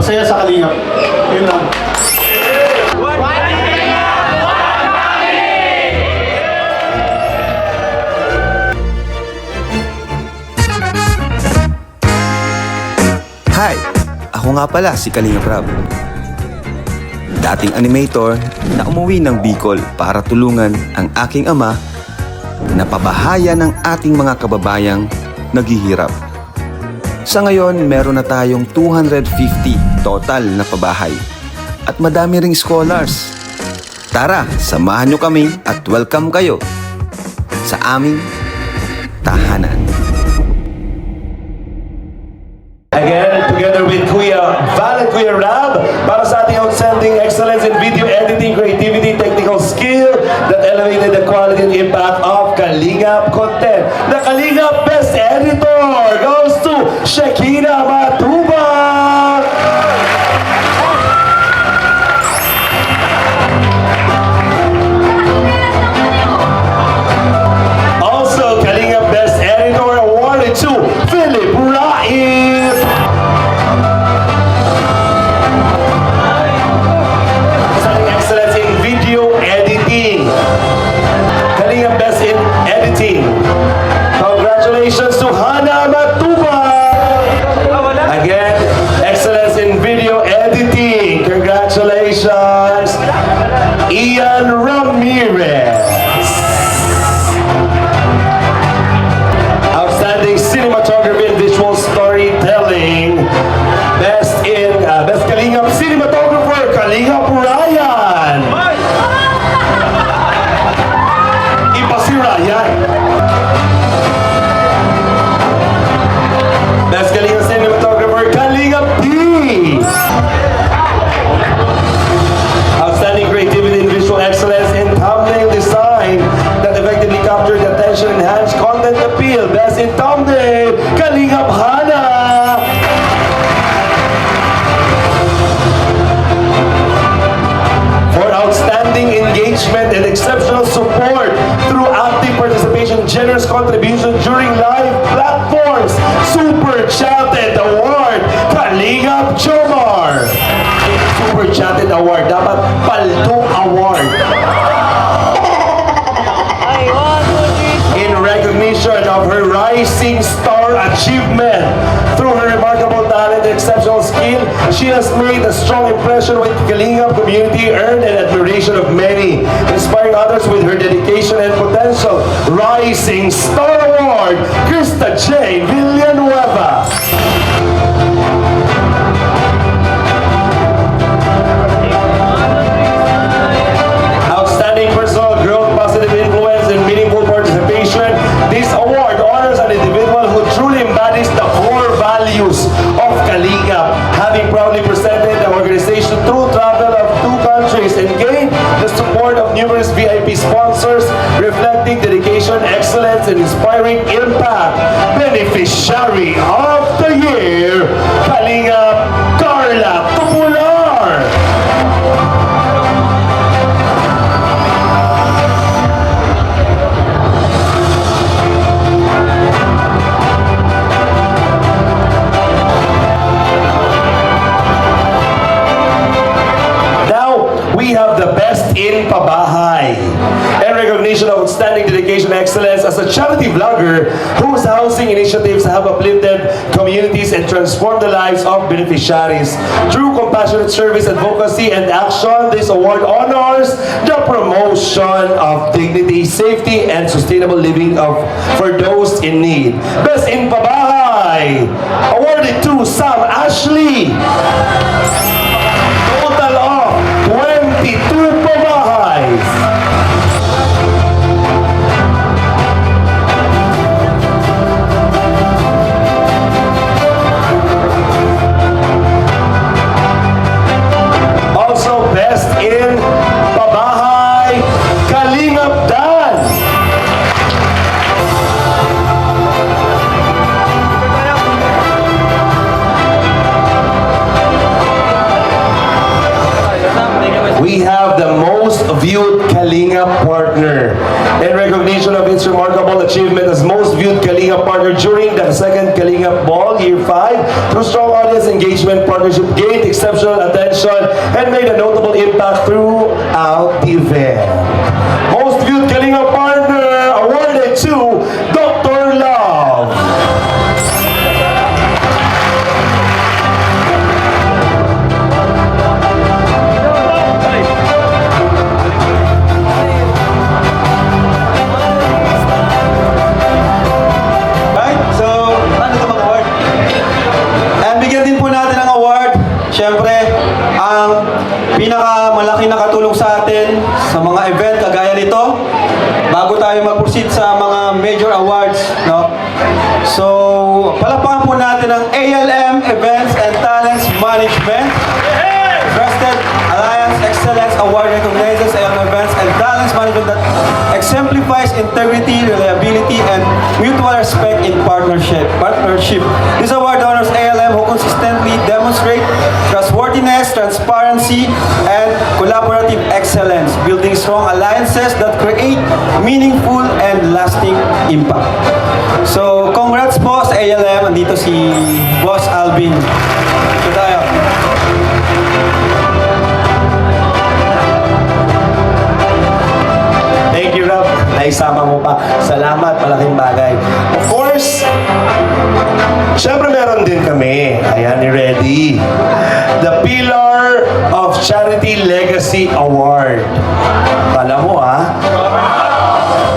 Masaya sa Kalingap. Yun lang. Hi! Ako nga pala si Kalinga Prab. Dating animator na umuwi ng Bicol para tulungan ang aking ama na pabahayan ng ating mga kababayang naghihirap. Sa ngayon, meron na tayong 250 total na pabahay at madami ring scholars. Tara, samahan nyo kami at welcome kayo sa aming tahanan. Again, together with Kuya Val and Kuya Rab, para sa ating outstanding excellence in video editing, creativity, technical skill that elevated the quality and impact of Kalingap content. The Kalingap Best Editor goes to Shekina Matuba! Also, Kalingap Best Editor awarded to Philip Raif! Congratulations to Hana Matuba! Again, excellence in video editing. Congratulations, Ian Ramirez. Outstanding cinematography and visual storytelling. Best Kalingap cinematographer, Kalingap Ryan. Iba si Ryan. Best Kalingap cinematographer, Kalingap D. Outstanding creativity and visual excellence in thumbnail design that effectively captured attention and enhanced content appeal. Best in thumbnail, Kalingap Hana. For outstanding engagement and exceptional support through active participation, generous contribution during live platforms, Super Chatted Award, Kalingap Jomar. Super Chatted Award, dapat Paldo Award. In recognition of her rising star achievement, through her remarkable talent and exceptional skill, she has made a strong impression with the Kalingap community, earned an admiration of many, inspiring others with her dedication and potential. Rising Star Award, Krista J. Villanueva. Outstanding personal growth, positive influence, and meaningful participation. This award honors an individual who truly embodies the core values of Kalingap, having proudly presented the organization through travel of 2 countries and gained the support of numerous VIP sponsors, reflecting dedication, excellence, and inspiring impact. Beneficiary of the Year, Kalingap Carla Tupular. We have the Best in Pabahay. In recognition of outstanding dedication and excellence as a charity vlogger whose housing initiatives have uplifted communities and transformed the lives of beneficiaries. Through compassionate service, advocacy, and action, this award honors the promotion of dignity, safety, and sustainable living for those in need. Best in Pabahay, awarded to Sam Ashley. Total of 22 pabahays. Also, Best in Pabahay, Kalingap Dan. We have the most viewed Kalingap partner. In recognition of its remarkable achievement as most viewed Kalingap partner during the second Kalingap Ball, Year 5, through strong audience engagement partnership gained exceptional attention and made a notable impact throughout the event. Most viewed Kalinga partner awarded to Dr. Love. Right? So, ano ito mga award? And bigyan din po natin ng award, syempre, ang pinakamalaki na katulong sa atin sa mga event kagaya nito, bago tayo mag-proceed sa mga major awards, no? So, palakpakan po natin ang ALM Events and Talents Management. Trusted Alliance Excellence Award recognizes ALM Events and Talents Management that exemplifies integrity, reliability, and mutual respect in partnership. This award honors ALM who consistently demonstrate trustworthiness, transparency, and collaborative excellence, building strong alliances that create meaningful and lasting impact. So, congrats po sa ALM. Andito si Boss Alvin. Ito tayo. Thank you, Rob. Naisama mo pa. Salamat, malaking bagay. Of course, syempre meron din kami. Ayan, ready. The Pillar of Charity Legacy Award. Kala mo, ha?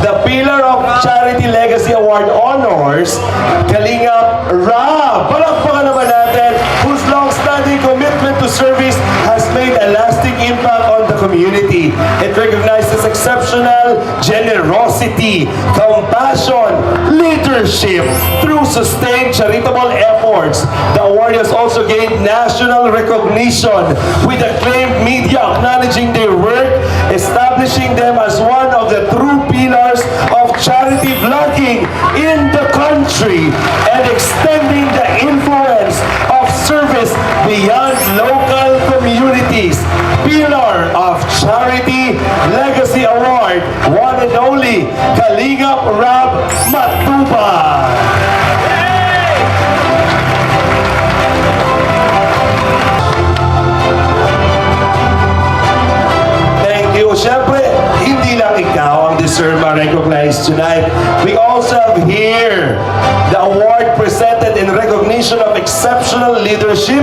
The Pillar of Charity Legacy Award honors Kalinga Rob. Palakpakan naman natin, whose long-standing commitment to service has made a lasting impact on the community. It recognizes exceptional generosity, compassion, leadership through sustained charitable efforts. The award has also gained national recognition with acclaimed media acknowledging their work, establishing them as one of the true pillars of charity vlogging in the country and extending the influence of service beyond local communities. Pillar of Charity Legacy Award, one and only Kalinga Rob Matuba. Thank you. Siyempre, hindi lang ikaw ang deserve ma-recognize tonight. We also have here the award presented in recognition of exceptional leadership,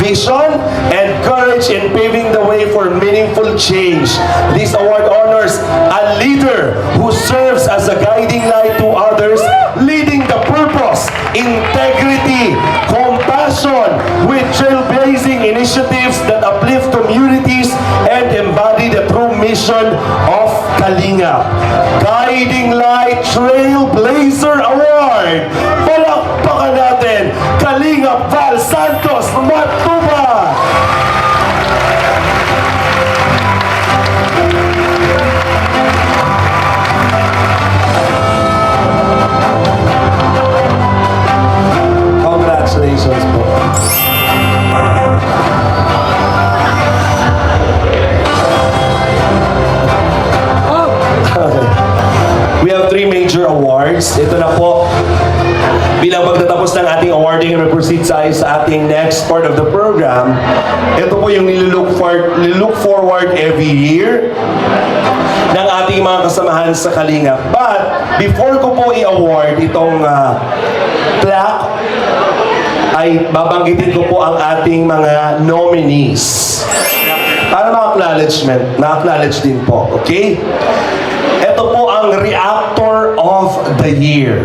vision, and courage in paving the way for meaningful change. This award honors a leader who serves as a guiding light to others, leading the purpose, integrity, compassion with trailblazing initiatives that uplift communities and embody the true mission of Kalinga. Guiding Light Trailblazer Award. Palakpakan natin, Kalinga Val Santos Matuba. Congratulations po. We have 3 major awards. Ito na po. Bilang pagtatapos ng ating awarding and proceed sa ating next part of the program, ito po yung nilook forward every year ng ating mga kasamahan sa Kalinga. But, before ko po i-award itong plaque, ay babanggitin ko po ang ating mga nominees. Para ma-acknowledge din po. Okay? Ito po ang Reactor of the Year.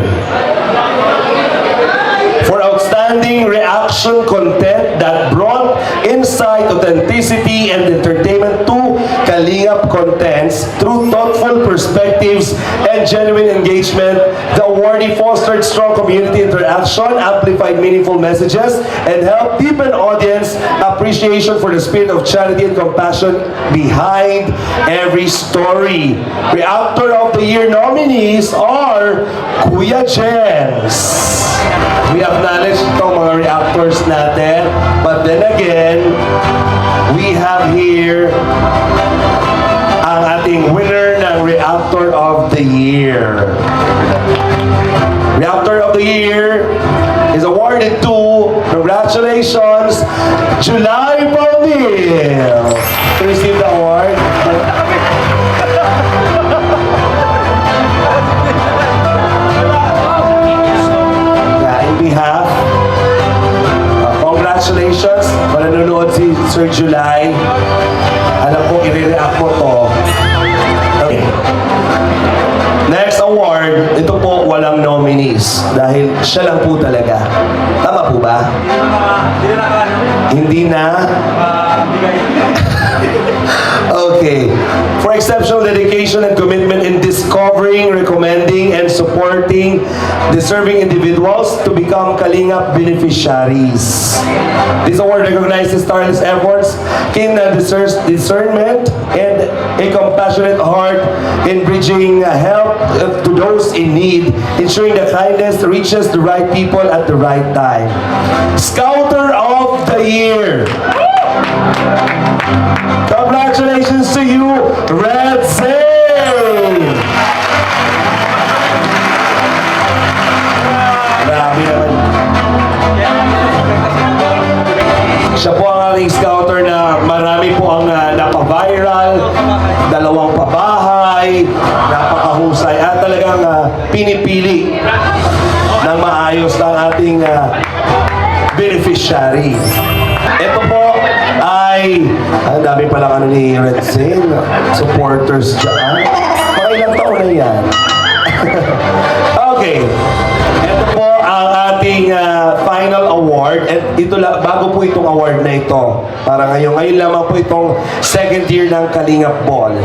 For outstanding reaction content that brought insight, authenticity, and entertainment to Kalingap contents through thoughtful perspectives and genuine engagement, the awardee fostered strong community interaction, amplified meaningful messages, and helped deepen audience appreciation for the spirit of charity and compassion behind every story. Reactor of the Year nominees are Kuya Jens. We acknowledge itong mga reactors natin, but then again, we have here ang ating winner ng Reactor of the Year. Reactor of the Year is awarded to Congratulations, July Paudil, to receive the award. Yeah, in behalf, congratulations. Kung nanonood si Sir July, alam ko, i-react mo to. Okay. Next award, ito po walang nominees dahil siya lang po talaga. Tama po ba? Hindi na? Okay. For exceptional dedication and commitment in discovering, recommending, and supporting deserving individuals to become Kalingap beneficiaries. This award recognizes tireless efforts, keen discernment, and a compassionate heart in bridging help to those in need, ensuring the kindness reaches the right people at the right time. Scouter of the Year. Congratulations to you, Red Zane! Grabe naman. Siya po ang ating scouter na marami po ang napaviral, 2 pabahay, napakahusay, at talagang pinipili ng maayos ng ating beneficiary. Ito po ay, ang dami palang ano ni Red Zane, supporters dyan. Mga ilang taon na yan. Okay. Ito po ang ating final award. At ito lang, bago po itong award na ito. Para ngayon lamang po itong second year ng Kalingap Ball.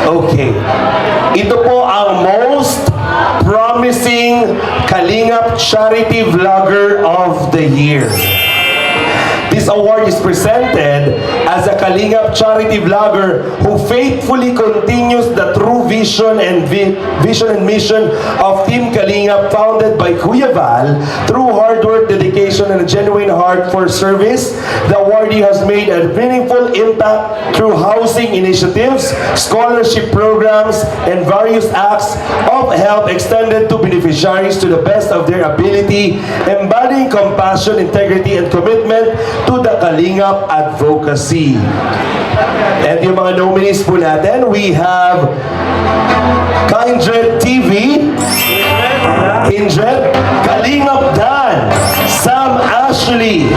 Okay. Ito po ang most promising Kalingap Charity Vlogger of the Year. This award is presented as a Kalingap charity vlogger who faithfully continues the true vision and mission of Team Kalingap, founded by Kuya Val. Through hard work, dedication, and a genuine heart for service, the awardee has made a meaningful impact through housing initiatives, scholarship programs, and various acts of help extended to beneficiaries to the best of their ability, embodying compassion, integrity, and commitment to the Kalingap advocacy. At yung mga nominees po natin, we have Kindred TV, Kindred, Kalingap Dan, Sam Ashley,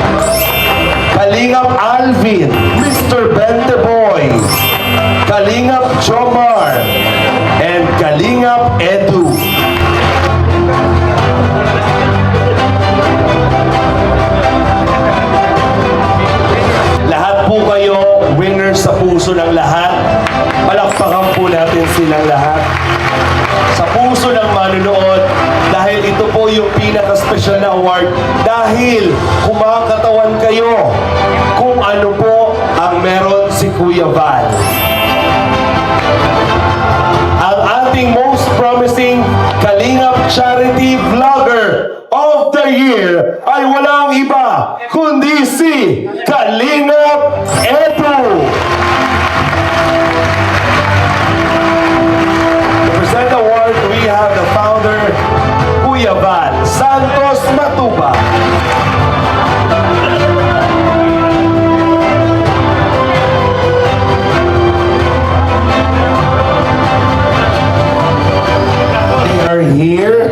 Kalingap Alvin, Mr. Benteboy, Kalingap Jomar, and Kalingap Edu. Lahat po kayo, winners sa puso ng lahat. Palakpakan po natin silang lahat. Sa puso ng manunood, dahil ito po yung pinaka-special na award, dahil kumakatawan kayo kung ano po ang meron si Kuya Val. Ang ating most promising Kalingap Charity Vlogger of the Year ay walang iba kundi si Kalingap Edu. To present the award, we have the founder, Kuya Val Santos Matuba. They are here.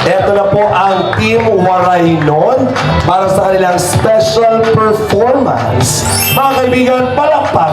Ito na po ang Team Waraynon para sa kanilang special performance. Mga kaibigan, palakpak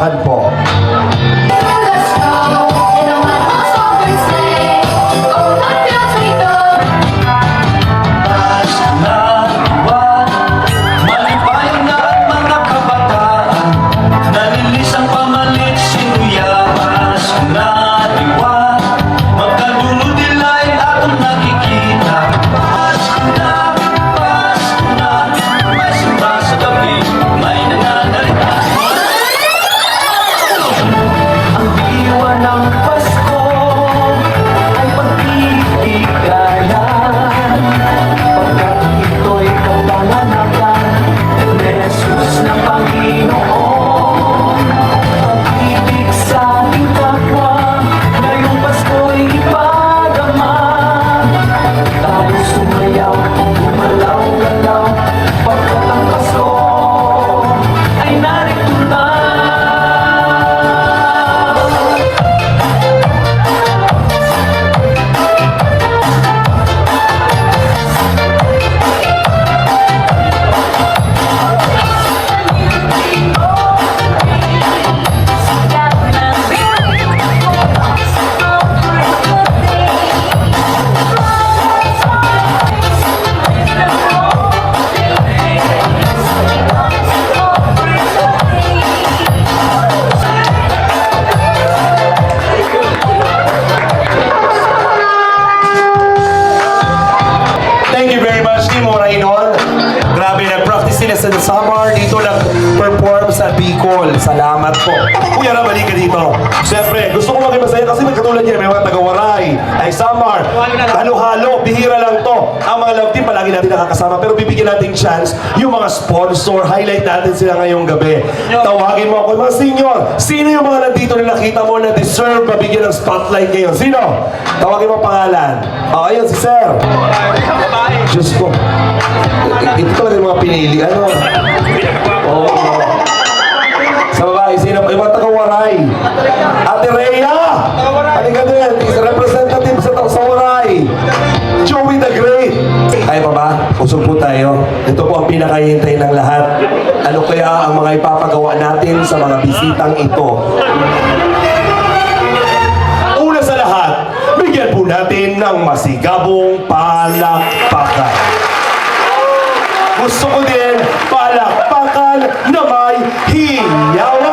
Siyempre, gusto ko maging masaya kasi may katulad niya, may mga taga-Waray, ay Samar, halo-halo, bihira lang to. Ang mga love team, palagi natin nakakasama, pero bibigyan natin chance yung mga sponsor, highlight natin sila ngayong gabi. Tawagin mo ako, mga senior, sino yung mga nandito na nakita mo na deserve mabigyan ng spotlight ngayon? Sino? Tawagin mo pangalan. Oh, ayun, si Sir. Diyos ko. Ito talaga yung mga pinili, ano? Oo. Sa babae, sino? Yung mga taga-Waray. Ate Rhea! Halika din, is representative sa Waray. Joey the Great. Kaya pa ba? Usog po tayo. Ito po ang pinakahihintay ng lahat. Ano kaya ang mga ipapagawa natin sa mga bisitang ito? Una sa lahat, bigyan po natin ng masigabong palakpakan. Gusto ko din palakpakan na may hiyawan.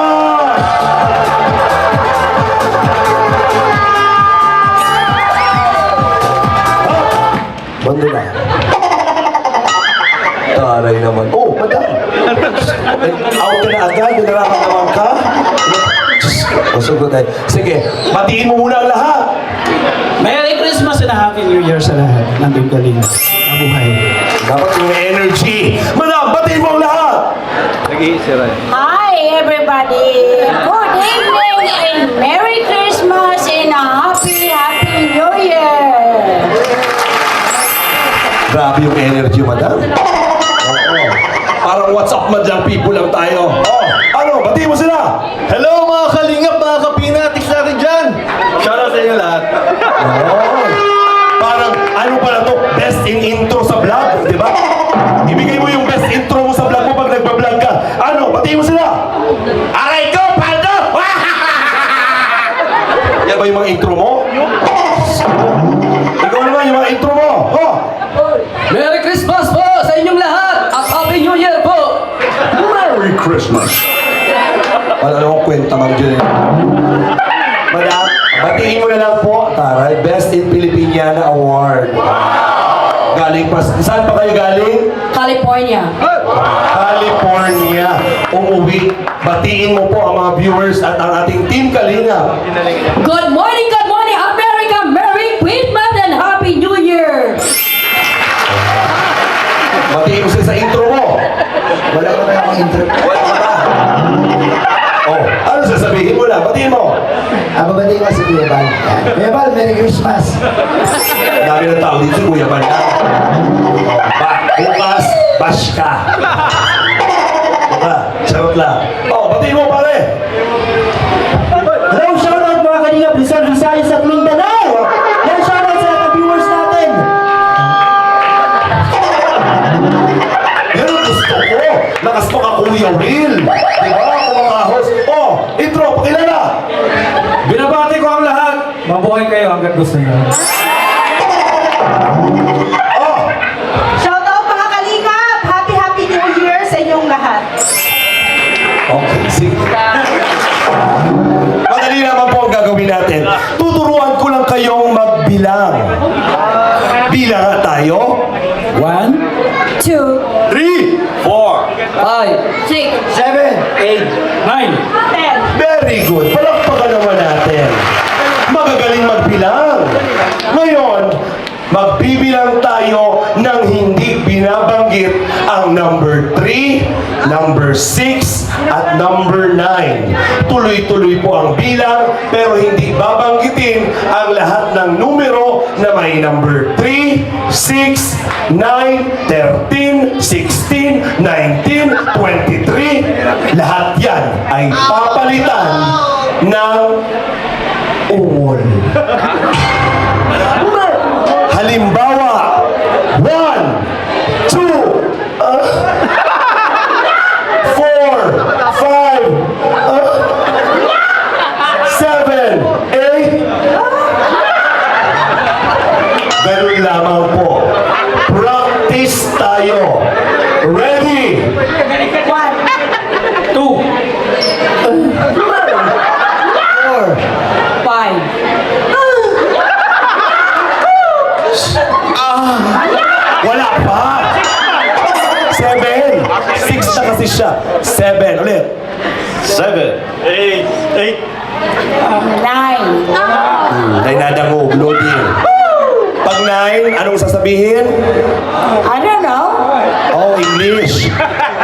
Bando na. Taray naman. Oh, madam. Out ka na agad, nararamdaman ka. Masugot tayo. Sige, batiin mo muna ang lahat. Merry Christmas and a Happy New Year sa lahat ng Bingkaling. Mabuhay. Dapat yung energy. Madam, batiin mo ang lahat. Hi everybody! Good evening and Merry Christmas and a Happy New Year! Grabe yung energy, madam. Oo. Parang what's up, madam people lang tayo. Oh, ano, batiin mo sila. Hello mga kalingap, mga kapinatics natin dyan! Shoutout sa inyo lahat. Oh. Parang, ano pala to? Best in intro sa vlog, di ba? Ibigay mo yung best intro mo sa vlog mo pag nagpa-vlog ka. Ano, batiin mo sila. Aray ko, Paldo! Yan ba yung mga intro mo? Ikaw naman yung mga intro mo. Oh. Merry Christmas po sa inyong lahat at Happy New Year po! Merry Christmas! Wala akong kwenta, Ma'am Julie. Madam, batiin mo na lang po, Taray, Best in Filipiniana Award. Galing pa, saan pa kayo galing? California. California. Umuwi. Batiin mo po ang mga viewers at ang ating Team Kalinga. Good morning, America! Merry Christmas and Happy New Year! Batiin mo sila sa intro mo. Wala ka na yung intro. Wala ka ba? Oh, ano sasabihin mo na? Batiin mo. Babalik ko si Kuya Bal. Kuya Bal, Merry Christmas. Dami ng tao dito si Kuya Banda. Bukas, bash ka. Charot lang. Oh, batiin mo pare. Hello, shoutout mga Kalingap, Rizal, Visayas at Mindanao. Yan, shoutout sa mga viewers natin. Yan ang gusto ko. Lakas mo ka Kuya Will. Diba? Mga host. Oh, intro, pakilala. Binabati ko ang lahat. Mabuhay kayo hanggang gusto nyo. Oh, Shoutout mga kalingap! Happy New Year sa inyong lahat! okay, sige. Madali naman po ang gagawin natin. Tuturuan ko lang kayong magbilang. Bilang nga tayo. 1, 2, 3, 4. 5, 6, 7, 9, 10. Very good. Palakpakan naman natin. Magagaling magbilang. Ngayon, magbibilang tayo ng hindi binabanggit ang number 3, number 6, at number 9. Tuloy-tuloy po ang bilang, pero hindi babanggitin ang lahat ng numero na may number 3, 6, 9, 13, 16, 19, 23. Lahat yan ay papalitan ng ungol. Halimbawa, 1, 2, 4, 5, 7, 8. Ganun lamang po. Practice tayo. Ready? 1, 2, 5, Wala pa. 7. 6 na kasi siya. 7. Ulit. 7. 8. 9. Ay nadangog, loading. Pag 9, anong sasabihin? I don't know. Oh, English.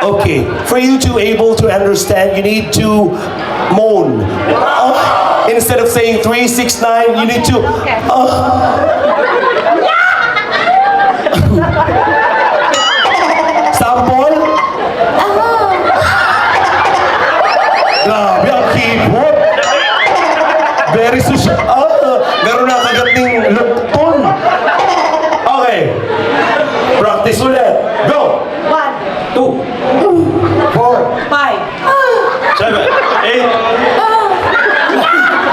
Okay. For you to able to understand, you need to moan. Instead of saying 3, 6, 9, you need to. Sample? Grabe, ang keyboard. Very social. Garo na kagat ng lukton. Okay. Practice ulit. Go! 1, 2, 4, 5. 7, 8.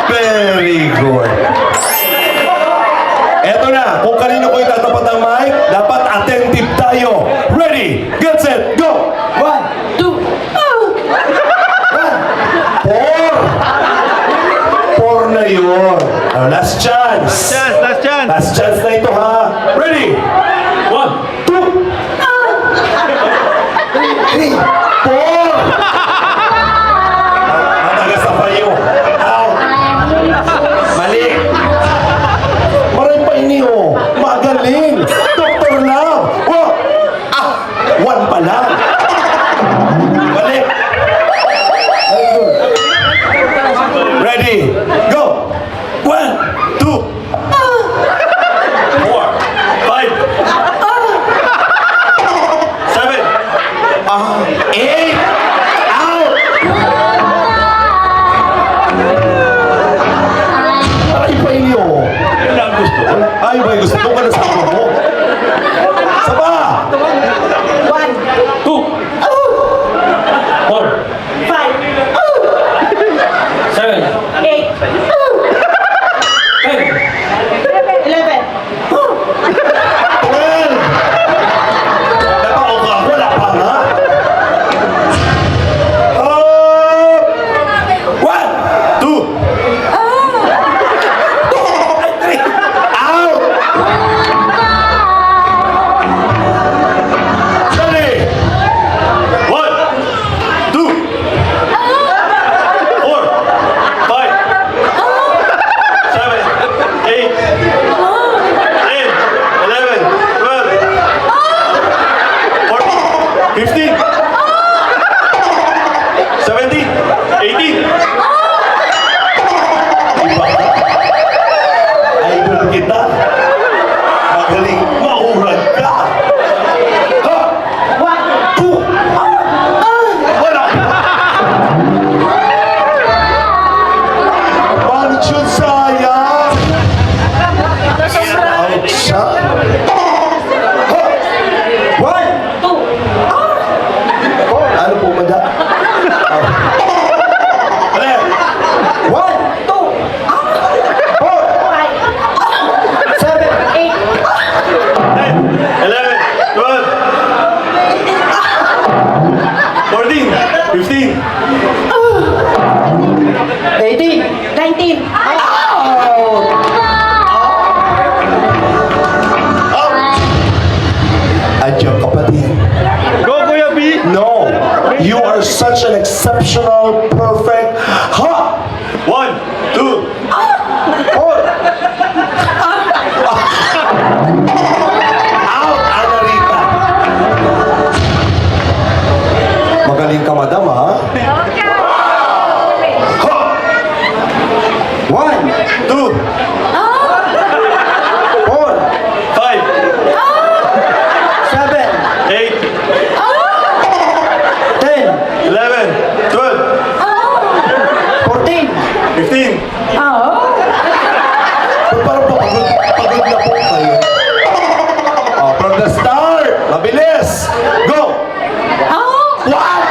Very good. Eto na, kung kanino ko itatapat ang mic, dapat attentive tayo. Ready, get set, go! 1, 2, 4 na yun. Last chance. Last chance na ito ha. Ready? 1, 2, 3, 4. Matagas na pa yun. Out. Mali. Maray pa ini oh. Magaling. Doktor lang. Oh. 1 pa lang. Mali. Ready? Go! 1, 2, 4, 5, 7, 8, out! Ay pa inyo. Yun ang gusto ko. Ay ba gusto ko? Ano sa mo? Saba! 1, 2, 4, 5, 7, 8, 10, 11. 12! Napako ka, wala pa nga. 1, 2, 3, out! Ready? 1, 2, 4, 5, 7, 8, 10, 11, 12, 14, 15, 17, 18. Iba ka? Idol kita. Magaling maurag ka. Ha? 1, 2, wala. Manchud sayang. Out siya. Ha? 1, 2, ano po mada? Ulit. 1, 2, 4, 7, 10, 11, 12, 14, 15, 18, 19. Adyo kapatid. Go, Kuya B! No, you are such an exceptional, perfect. Ha! 1, 2, 4. Out, Ana Rita. Magaling ka, madam, ha? Ha! 1, 2, 4, 5, 7, 8, 10, 11, 12, 14, 15. Parang pagod na po kayo. From the start, mabilis. Go! What?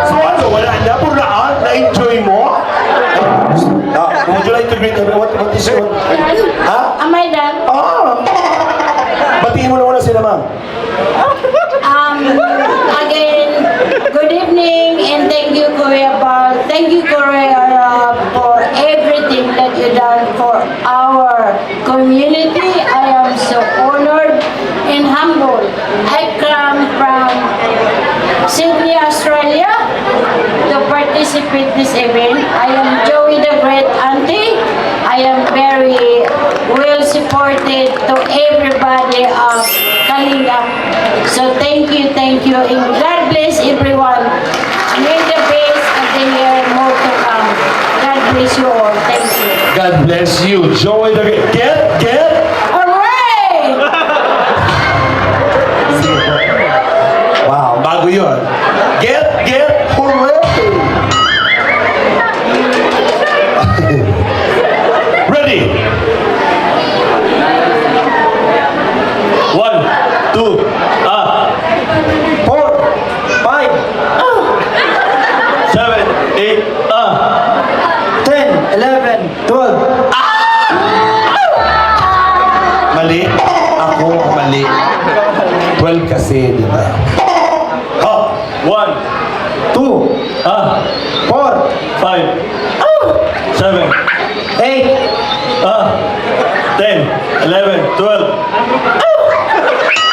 So ano, wala na? Puraan? Na-enjoy mo? Would you like to greet everyone? What is your... Ha? Am I done? Batiin mo na muna sila, ma'am. Again, this event. I am Joey the Great Auntie. I am very well supported to everybody of Kalinga. So thank you, and God bless everyone. May the best of the year more to come. God bless you all. Thank you. God bless you. Joey the Great. Get. Hooray! Wow, bago yun. Get, hooray! Ready? 1, 2, 4, 5, 7, 8, 10, 11, 12. Mali. Ako ang mali. 12 kasi, di ba? 1, 2, 4, 5, 7, 8, 10, 11, 12,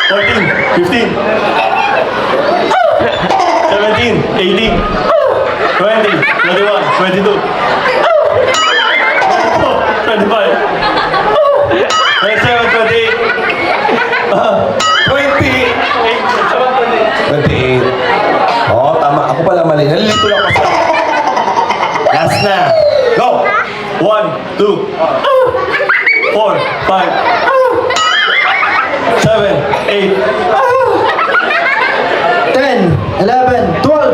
14, 15, 17, 18, 20, 21, 22, 25, 27, 28. Oh, tama. Ako pala mali. Nalilito lang kasi. Last na. Go! 1, 2, 4, 5, 7, 8, 10, 11, 12,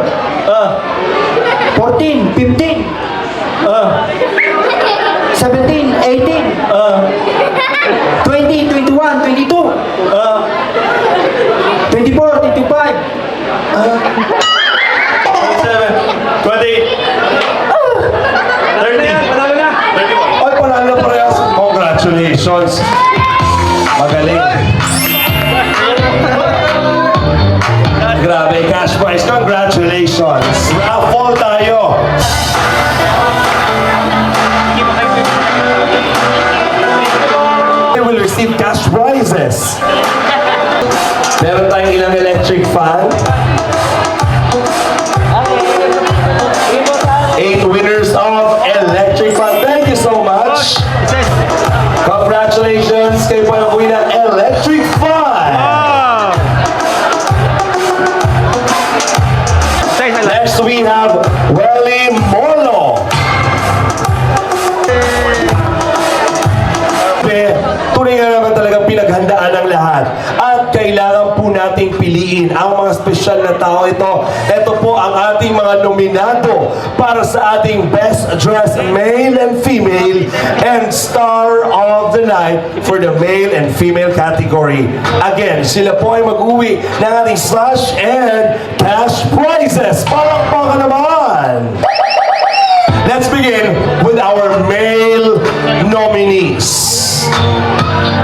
14, 15, 17, 18, 20, 21, 22, 24, 25, 27, 28, 30. Ay, panalo parehas. Congratulations. Magaling. Grabe, cash prize. Congratulations. Raffle tayo. They will receive cash prizes. Meron tayong ilang electric fan. 8 winners of electric fan. Thank you so much. Congratulations. Kayo po ang winner ng electric fan. Next we have Welly Molo. Tunay nga naman talagang pinaghandaan ng lahat. At kailangan po nating piliin ang mga espesyal na tao ito. Ito po ang ating mga nominado para sa ating Best Dressed Male and Female and Star of the Night for the Male and Female category. Again, sila po ay mag-uwi ng ating slash and cash prizes. Palakpakan naman! Let's begin with our male nominees.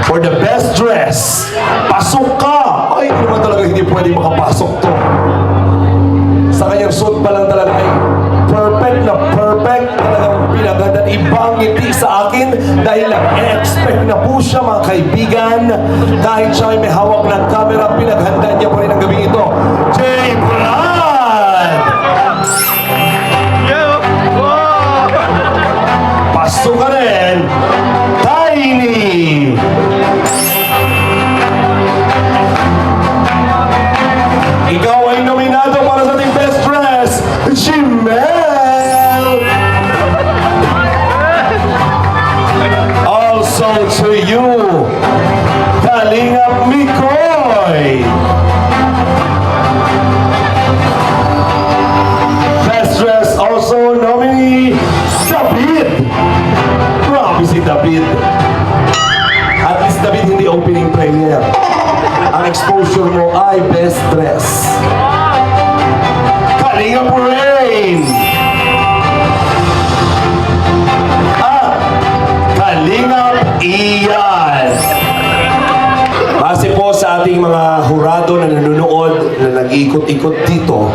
For the best dress, pasok ka! Ay, hindi naman talaga hindi pwede makapasok to. Sa kanyang suit pa lang talaga ay perfect. Talagang pinagandaan. Ibang ngiti sa akin dahil nag-expect na po siya, mga kaibigan. Kahit siya ay may hawak ng camera, pinaghandaan niya pa rin ang gabing ito. Jay Brad! Pasok ka rin! Tiny! Ikaw ay nominado para sa ating best dress, Jimel! Also to you, Kalingap Mikoy! Best dress also nominee, David! Grabe si David! At least David hindi opening prayer. Ang exposure mo ay best dress. Kalingap Rain! Kalingap Ian! Base po sa ating mga hurado na nanonood na nag-ikot-ikot dito,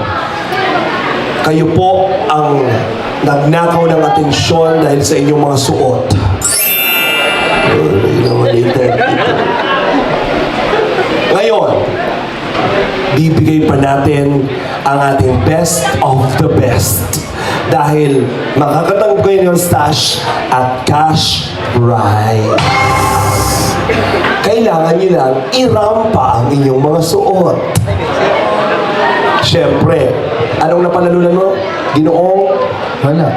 kayo po ang nagnakaw ng atensyon dahil sa inyong mga suot. Ngayon, bibigay pa natin ang ating best of the best. Dahil makakatanggap kayo ng stash at cash prize. Kailangan nyo lang irampa ang inyong mga suot. Siyempre, anong napanalunan mo? Ginoong? Wala.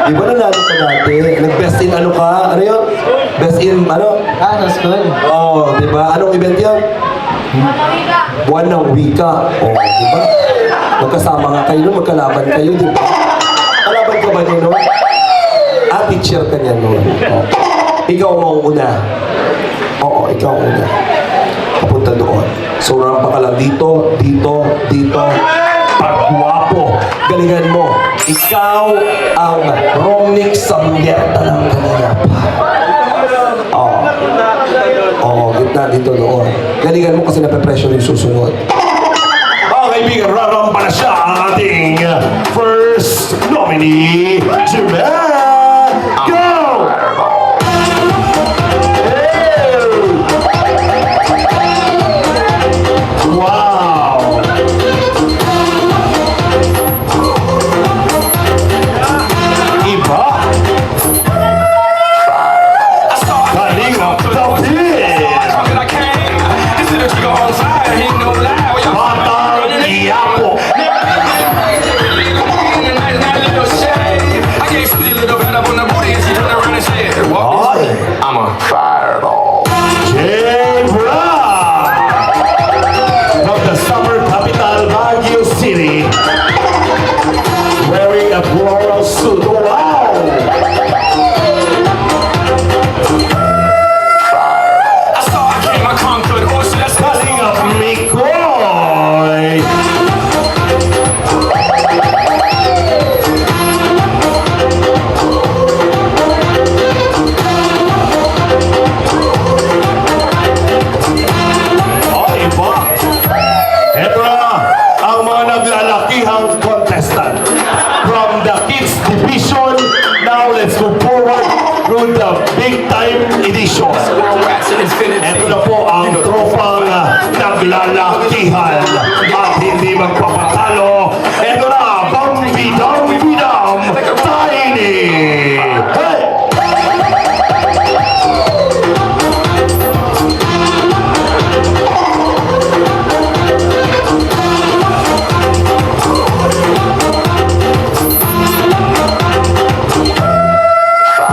Di ba nanalo ka dati? Nag-best in ano ka? Ano yun? Best in ano? Sa school. Oo, di ba? Anong event yun? Buwan ng wika. Oo, di ba? Magkasama nga kayo nun, magkalaban kayo, di ba? Kalaban ka ba niyo nun? Teacher ka niya nun. Oo. Ikaw ang una. Oo, ikaw ang una. Papunta doon. So, rampa ka lang dito, dito, dito. Pagwapo. Galingan mo. Ikaw ang Romnick Samyerta ng kanina pa. Oo. Oo, gitna dito doon. Galingan mo kasi nape-pressure yung susunod. Mga kaibigan, rarampa na siya ang ating first nominee, Jimena! Go! Wow! Iba! Galing ang tapit! Batang Iyapo! I'm a fireball. Jay Brown! From the summer capital, Baguio City. Wearing a floral suit. Wow! I saw I came, I conquered. Oh, so that's Galing ang Mikoy! Oh, iba! Eto na ang mga naglalakihang contestant. From the kids division, now let's go forward through the big time edition. world rats in infinity. Ito na po ang tropang naglalakihan at hindi magpapatalo. Ito na, Bambidam-Bidam Tiny! Hey!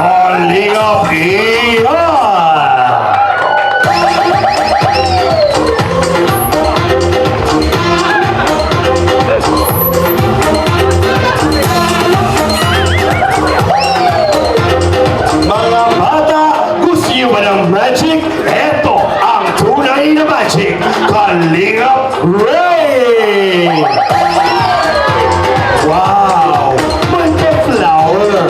Kalingap Iyan! Mga bata, gusto niyo ba ng magic? Eto ang tunay na magic, Kalingap Ray! Wow! Manta flower!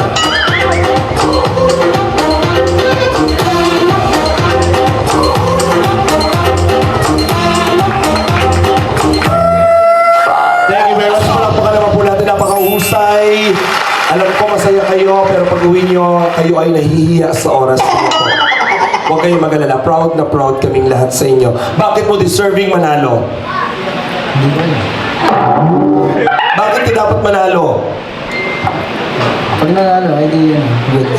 Thank you very much. Palakpakan naman po natin. Napakahusay. Alam ko masaya kayo, pero pag uwi nyo, kayo ay nahihiya sa oras nito. Huwag kayong mag-alala. Proud na proud kaming lahat sa inyo. Bakit mo deserving manalo? Bakit ka dapat manalo? Pag nanalo, ay di yun. Good.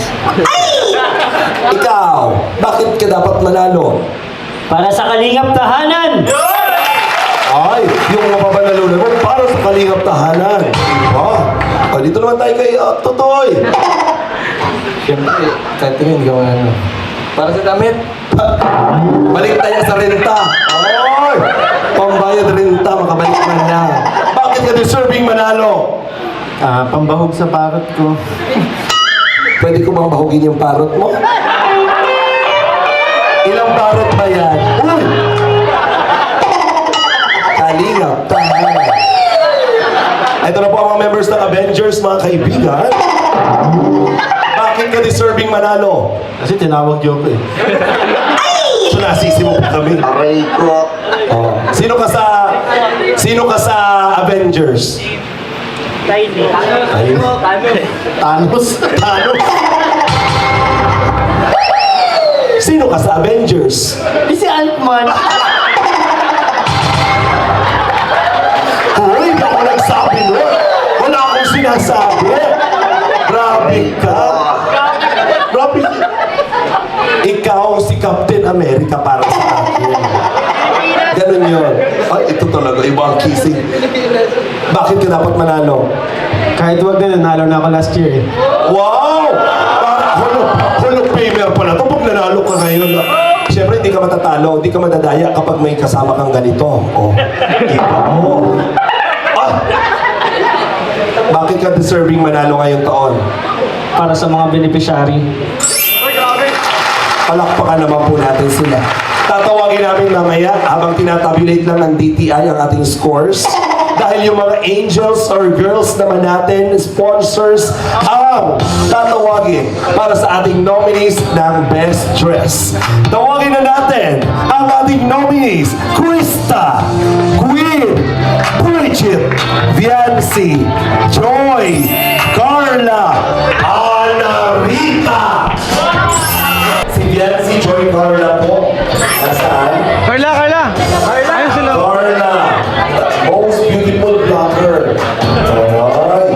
Ikaw, bakit ka dapat manalo? Para sa kalingap tahanan! Ay, yung mapapanalunan mo para sa Kalingap Tahanan. Dito naman tayo kay Totoy. Siyempre, kahit rin, gawa ano. Para sa damit. Balik tayo sa renta. Ay! Pambayad renta, makabalik man lang. Bakit ka deserving manalo? Pambahog sa parot ko. Pwede ko bang bahugin yung parot mo? Ilang parot ba yan? Uy! Kalingap Tahanan. Ito na po ang mga members ng Avengers, mga kaibigan. Bakit ka deserving manalo? Kasi tinawag niyo ko eh. So nasisi mo pa kami. Aray ko. Oh. Sino ka sa Avengers? Thanos. Thanos. Sino ka sa Avengers? Si Ant-Man. Hoy, hindi ako nagsabi nun. Wala akong sinasabi. Amerika para sa akin. Ganun yun. Ay, ito talaga, iba ang kissing. Bakit ka dapat manalo? Kahit wag na, nanalo na ako last year eh. Wow! Hall of Famer pala ito. Pag nanalo ka ngayon, siyempre hindi ka matatalo, hindi ka madadaya kapag may kasama kang ganito. Oh, kita mo. Ah! Bakit ka deserving manalo ngayong taon? Para sa mga beneficiary. Palakpakan naman po natin sila. Tatawagin namin mamaya habang tinatabulate lang ng DTI ang ating scores. Dahil yung mga angels or girls naman natin, sponsors, ang tatawagin para sa ating nominees ng Best Dress. Tawagin na natin ang ating nominees, Krista, Queen, Bridget, Viancy, Joy, Carla, Ana Rita. Si Viancy, Joy, Carla po. Nasaan? Carla! Ayun sila. Carla, most beautiful vlogger. Ay.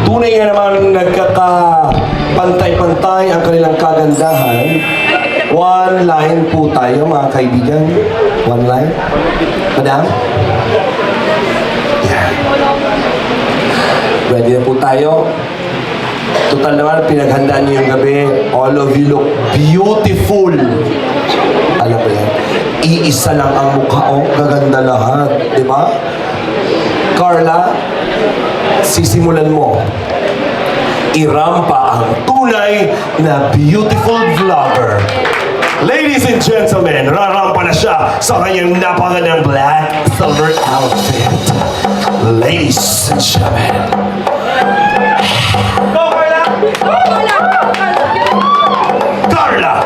Tunay nga naman nagkakapantay-pantay ang kanilang kagandahan. One line po tayo, mga kaibigan. One line. Madam? Yan. Ready na po tayo. Total naman, pinaghandaan niyo yung gabi. All of you look beautiful. Alam mo yan? Iisa lang ang mukha, oh. Gaganda lahat. Di ba? Carla, sisimulan mo. Irampa ang tunay na beautiful vlogger. Ladies and gentlemen, rarampa na siya sa kanyang napakagandang black silver outfit. Ladies and gentlemen. Carla!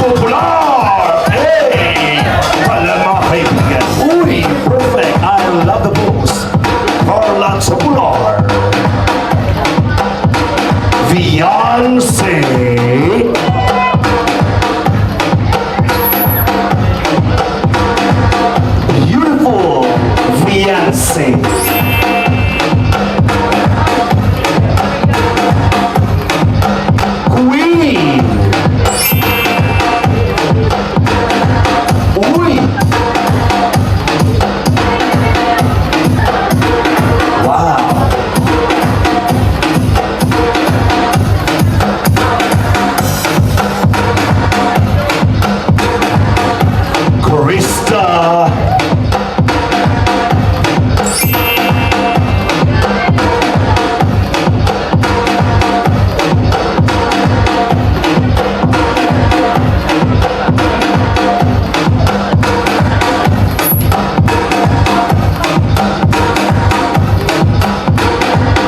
Popular! Hey! Pala mga kaibigan. Uy! Perfect! I love the moves. Carla Popular. Beyonce. Beautiful Beyonce. Queen. Uy. Wow. Krista.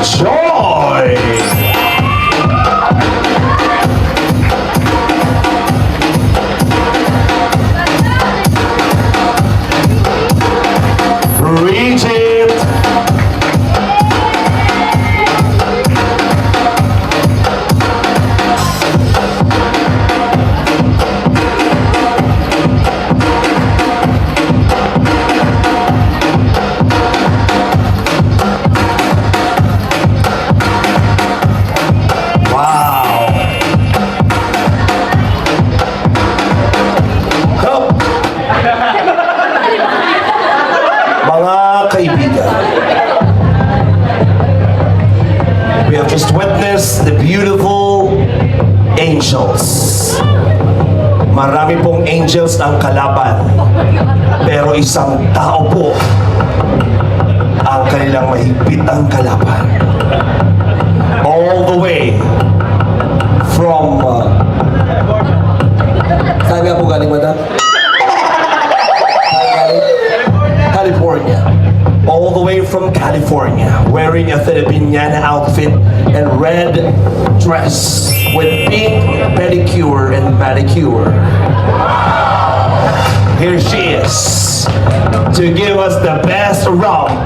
Joy. Bridget. Wow. Help. Mga kaibigan, we have just witnessed the beautiful angels. Marami pong angels ang kalaban, pero isang tao po ang kanilang mahigpitang kalaban. All the way from... saan nga po galing, madam? California. All the way from California, wearing a Filipiniana outfit and red dress with pink pedicure and manicure. Here she is to give us the best romp.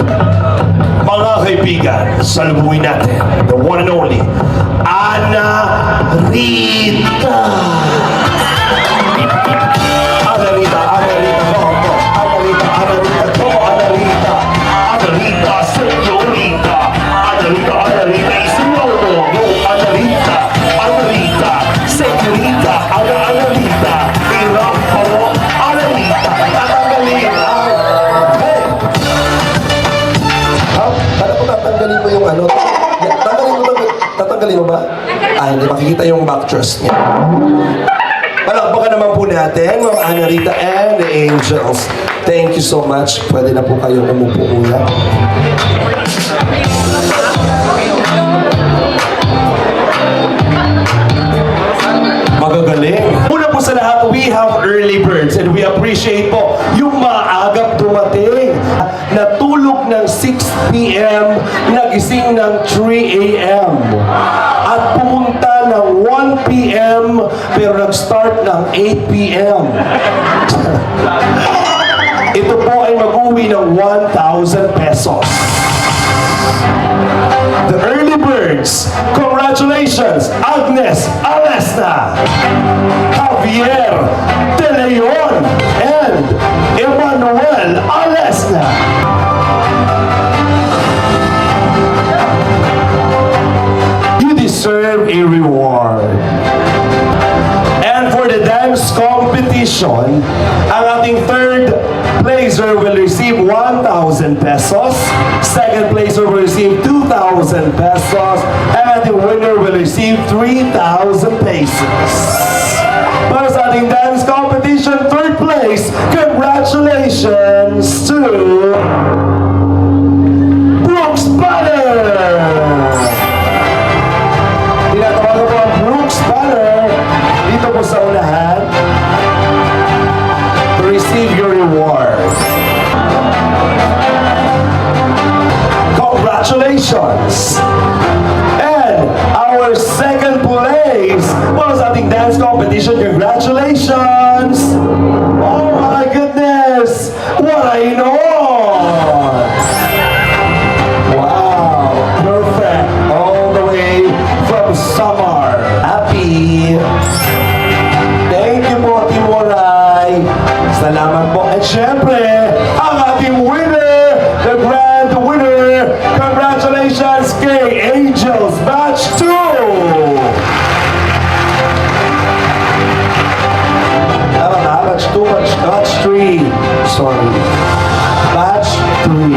Mga kaibigan, salubungin natin the one and only Ana Rita. Ana Rita, Ana Rita, go, go. Ana Rita. Tatanggalin mo ba? Hindi makikita yung back thrust niya. Palakpakan naman po natin, Ma'am Ana Rita and the Angels. Thank you so much. Pwede na po kayong umupo muna. Magagaling. Una po sa lahat, we have early birds and we appreciate po yung maagap dumating. Natulog ng 6 p.m., nagising ng 3 a.m. At pumunta ng 1 p.m. pero nag-start ng 8 p.m. Ito po ay mag-uwi ng 1,000 pesos. The early birds, congratulations, Agnes Alesta, Javier De Leon, and Emmanuel Alesta. You deserve a reward. And for the dance competition, ang ating third placer will receive 1,000 pesos. Second placer will receive 2,000 pesos. And the winner will receive 3,000 pesos. Para sa ating dance competition, third place, congratulations to Brooks Banner! Tinatawagan po ang Brooks Banner dito po sa unahan to receive your reward. Congratulations! And our second place was at the dance competition. Congratulations! Oh my goodness! What I know! Wow! Perfect! All the way from Samar. Happy! Thank you po, Timoray! Salamat po. At syempre, ang ating winner, the grand winner, congratulations kay Angels Batch 2! Tama na, Batch 2, Batch 3. Sorry. Batch 3.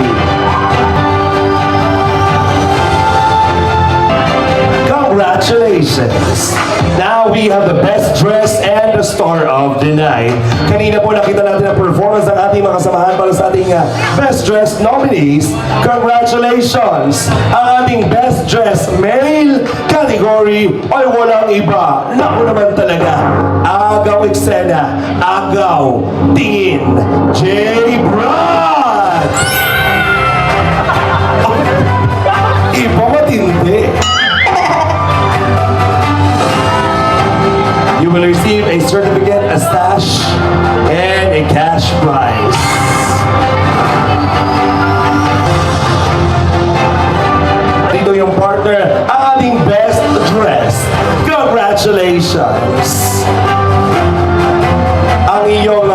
Congratulations! Now we have the best dress and the star of the night. Kanina po nakita natin ang performance ng ating mga kasamahan para sa ating best dress nominees. Congratulations! Ang ating best dress male category ay walang iba. Naku naman talaga. Agaw eksena, agaw, tingin, J. Brad! Iba matindi. You will receive a certificate, a stash, and a cash prize. Dito yung partner, ang ating best dress. Congratulations! Ang iyong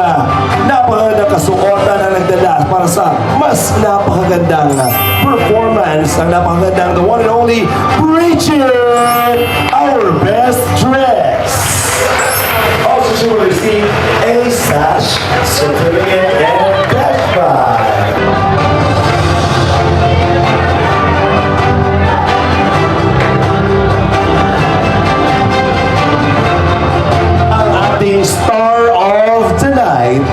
napakagandang kasuotan na nagdala para sa mas napakagandang performance, ang napakagandang the one and only Bridget, our best dress. Also, she will receive a sash, certificate, and cash prize. Ang ating star of the night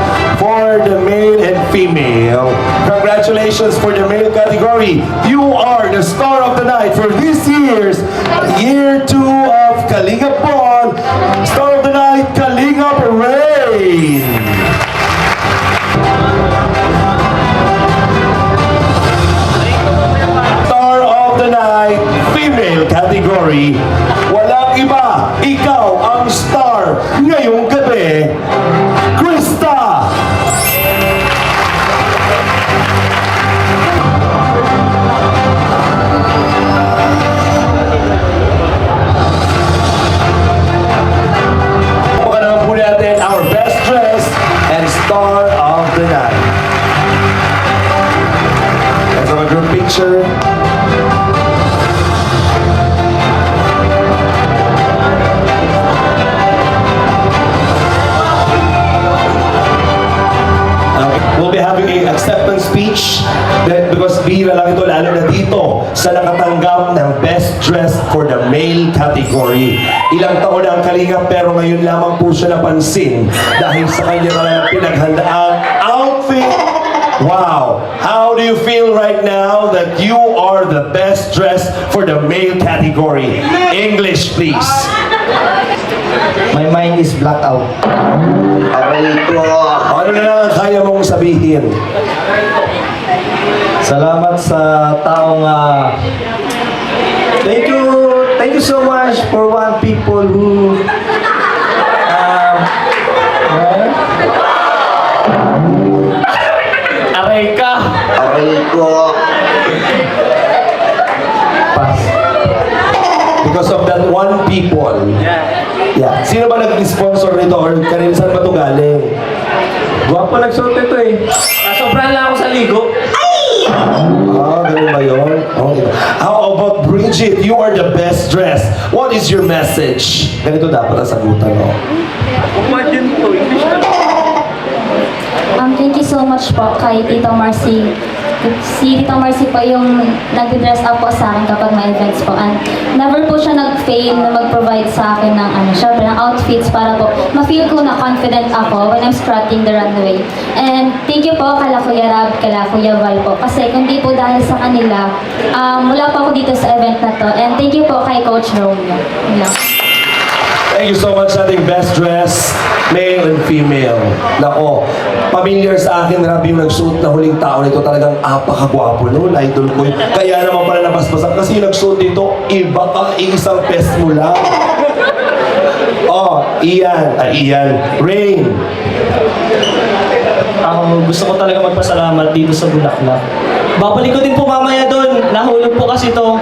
for the male and female. Congratulations for the male category. You are the star of the night for this year's Year 2 of Kalingap Ball. Star of the night, Kalingap Rain. Star of the night, female category. Walang iba, ikaw ang star ngayong gabi, Krista. Our best dress and star of the night. Let's have a group picture. sa nakatanggap ng Best Dressed for the Male category. Ilang taon na ang Kalingap pero ngayon lamang po siya napansin dahil sa kanyang pinaghandaang outfit. Wow! How do you feel right now that you are the best dressed for the male category? English, please. My mind is blacked out. Ano na lang ang kaya mong sabihin? Salamat sa taong thank you so much for one people who Aray ka! pass. Because of that one people. Yeah. Sino ba nag-sponsor nito or kanina saan ba ito galing? Gwapo nagsuot ito eh. Sobrang lang ako sa ligo. Ganun ba yun? Okay. How about Bridget? You are the best dressed. What is your message? Ganito dapat ang sagutan, no? Thank you so much po kay Tito Marcy. Si Tito Marcy po yung nag-dress up po sa akin kapag may events po. And never po siya nag-fail na mag-provide sa akin ng, syempre, ng outfits para po ma-feel ko na confident ako when I'm strutting the runway. And thank you po kala Kuya Rab, kala Kuya Val po. Kasi kundi po dahil sa kanila, wala pa ako dito sa event na to. And thank you po kay Coach Romeo. Yeah. Thank you so much sa ating best dressed male and female. Nako, familiar sa akin, Rabi, yung nagsuot na huling tao nito, talagang apakagwapo noon, idol ko. Kaya naman pala nabasbasan kasi yung nagsuot dito, iba ka, isang pest mo lang. Oh, Ian, Rain. Gusto ko talaga magpasalamat dito sa Bulaklak. Babalik ko din po mamaya doon. Nahulog po kasi to.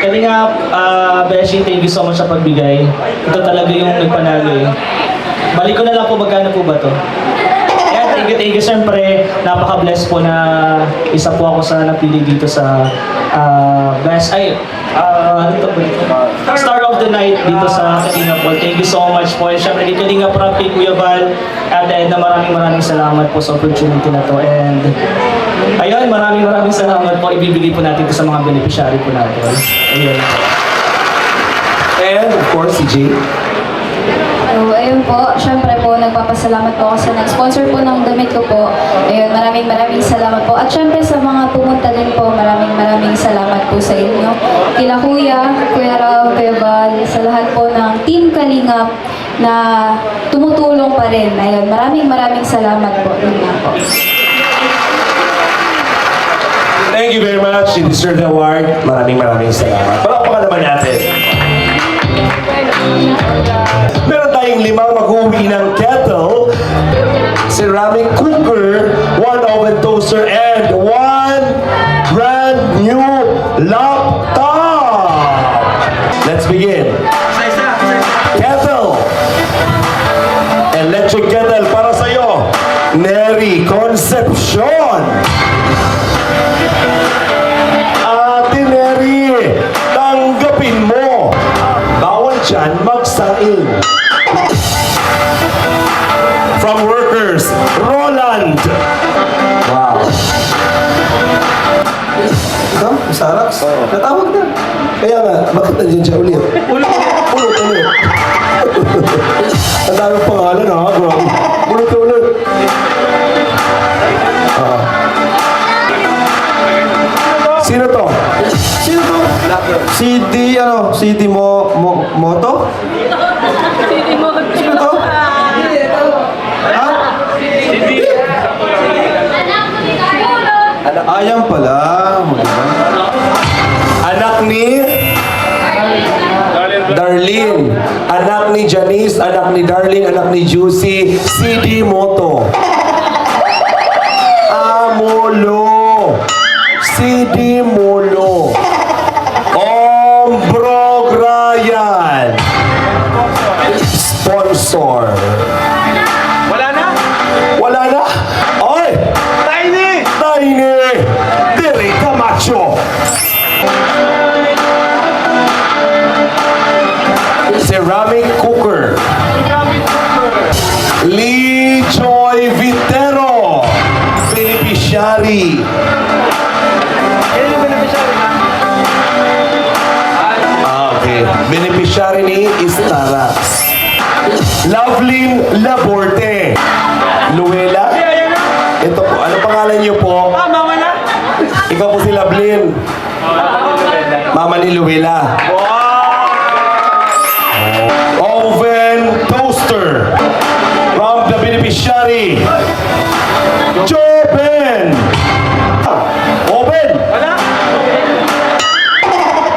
Kalingap, Beshi, thank you so much sa pagbigay. Ito talaga yung nagpanalo eh. Balik ko na lang po, magkano po ba to? Ayan, thank you. Siyempre, napaka-blessed po na isa po ako sa napili dito sa Star of the Night dito sa Kalingap po. Thank you so much po. And siyempre, kay Kalingap Rob, kay Kuya Val, at na maraming salamat po sa opportunity na to. And ayun, maraming salamat po. Ibibigay po natin ito sa mga beneficiary po natin. Ayun. And, of course, si Jay. So, ayun po, syempre po, nagpapasalamat po ako sa nag-sponsor po ng damit ko po. Ayun, maraming salamat po. At syempre sa mga pumunta din po, maraming salamat po sa inyo. Kila Kuya Rav, Kuya Val, sa lahat po ng Team Kalingap na tumutulong pa rin. Ayun, maraming salamat po. Yun nga po. Thank you very much. You deserve the award. Maraming salamat. Palakpakan naman natin. Meron tayong 5 mag-uwi ng kettle, ceramic cooker, 1 oven toaster, and 1 brand new laptop. Let's begin. Kettle. Electric kettle para sa'yo. Neri Concepcion. Ate Neri, tanggapin mo. Bawal dyan magsaing. From workers, Roland. Wow. Ikaw, Sarax, natawag na. Kaya nga, bakit nandiyan siya ulit? Ulit. Ang dami pangalan, ha? Ulit. Sino to? CD Moto? Sino to? Ha? Ayan pala. Anak ni Darlene, anak ni Janice, anak ni Darlene, anak ni Juicy, CD Moto. Amolo, CD Molo, Ombrog Ryan, sponsor. Wala na? Oy! Tiny! Diri Camacho. Ceramic cooker. Lee Joy Vitero, beneficiary. Beneficiary ni Istarax. Lovelyn Laborte. Luella. Ito po, ano pangalan niyo po? Mama na. Ikaw po si Lovelyn. Mama ni Luella. Oven Toaster. From the beneficiary. Joben. Oven.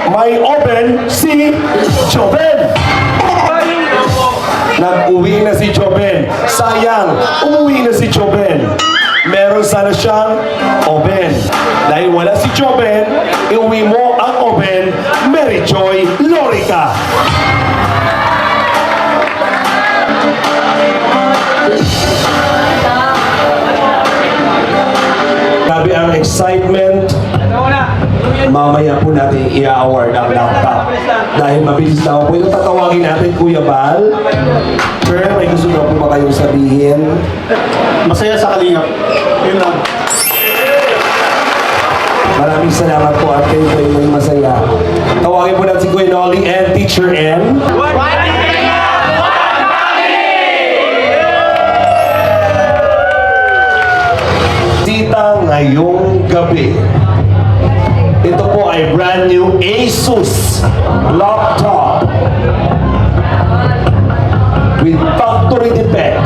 May oven si Joben. Nag-uwi na si Joben. Sayang, umuwi na si Joben. Meron sana siyang oven. Dahil wala si Joben, iuwi mo ang oven, Mary Joy Lorica. Grabe ang excitement. Mamaya po natin i-award ang laptop. Dahil mabilis na po. Ito tatawagin natin, Kuya Bal. Sir, may gusto na po ba kayong sabihin? Masaya sa Kalingap. Yun lang. Maraming salamat po at kayo po ay masaya. Tawagin po natin si Kuya Nolly and Teacher N. Tita ngayong gabi. Ito po ay brand new Asus laptop with factory defect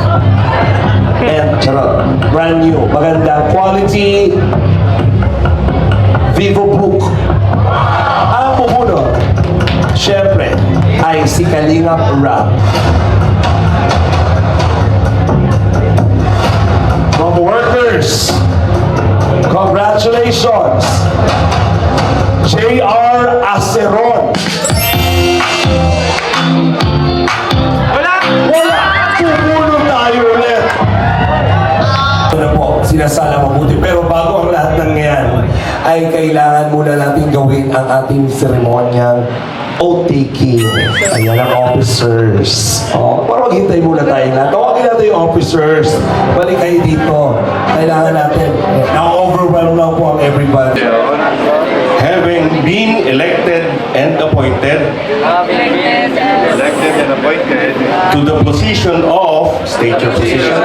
and charot, brand new, magandang quality VivoBook. Ang pumunod, syempre, ay si Kalingap Rap. From workers, congratulations, J.R. Aceron. Wala! Pupunod tayo ulit. Ano po, sinasala mabuti. Pero bago ang lahat ng yan, ay kailangan muna natin gawin ang ating seremonyang O-taking. Ayan ang officers. Para maghintay muna tayo na. Tawagin natin yung officers. Balik kayo dito. Kailangan natin. Na-overwhelm lang po ang everybody. Having been elected and appointed to the position of state your position.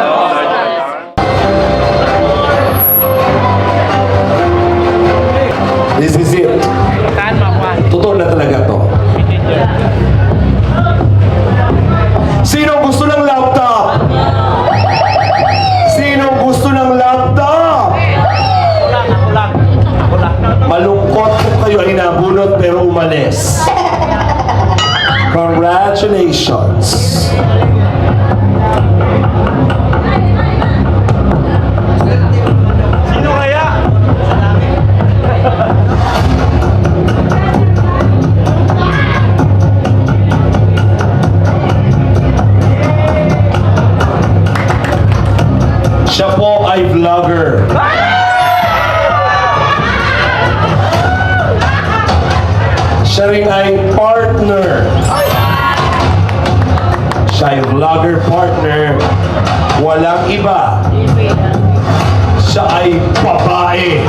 This is it. Totoo na talaga to. Sino gusto ng laptop? Sino gusto ng laptop? Malungkot kung kayo ay nabunot pero umalis. Congratulations. Sino kaya? Siya po ay vlogger. Siya rin ay partner. Siya ay vlogger partner. Walang iba. Siya ay babae.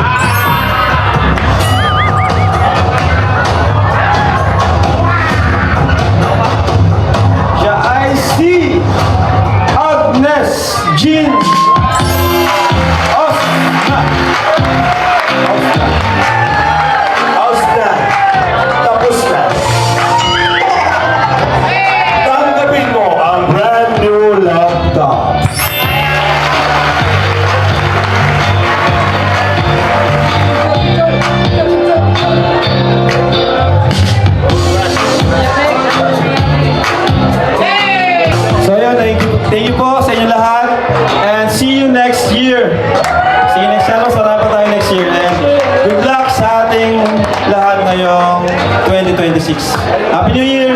Siya ay si Agnes Jean Osna. How's that? Tapos na. Tanggapin mo ang brand new laptop. So yun, thank you po sa inyo lahat. And see you next year. See you next year. Sarap pa tayo next year. And good luck sa ating lahat ngayong 2026. Happy New Year!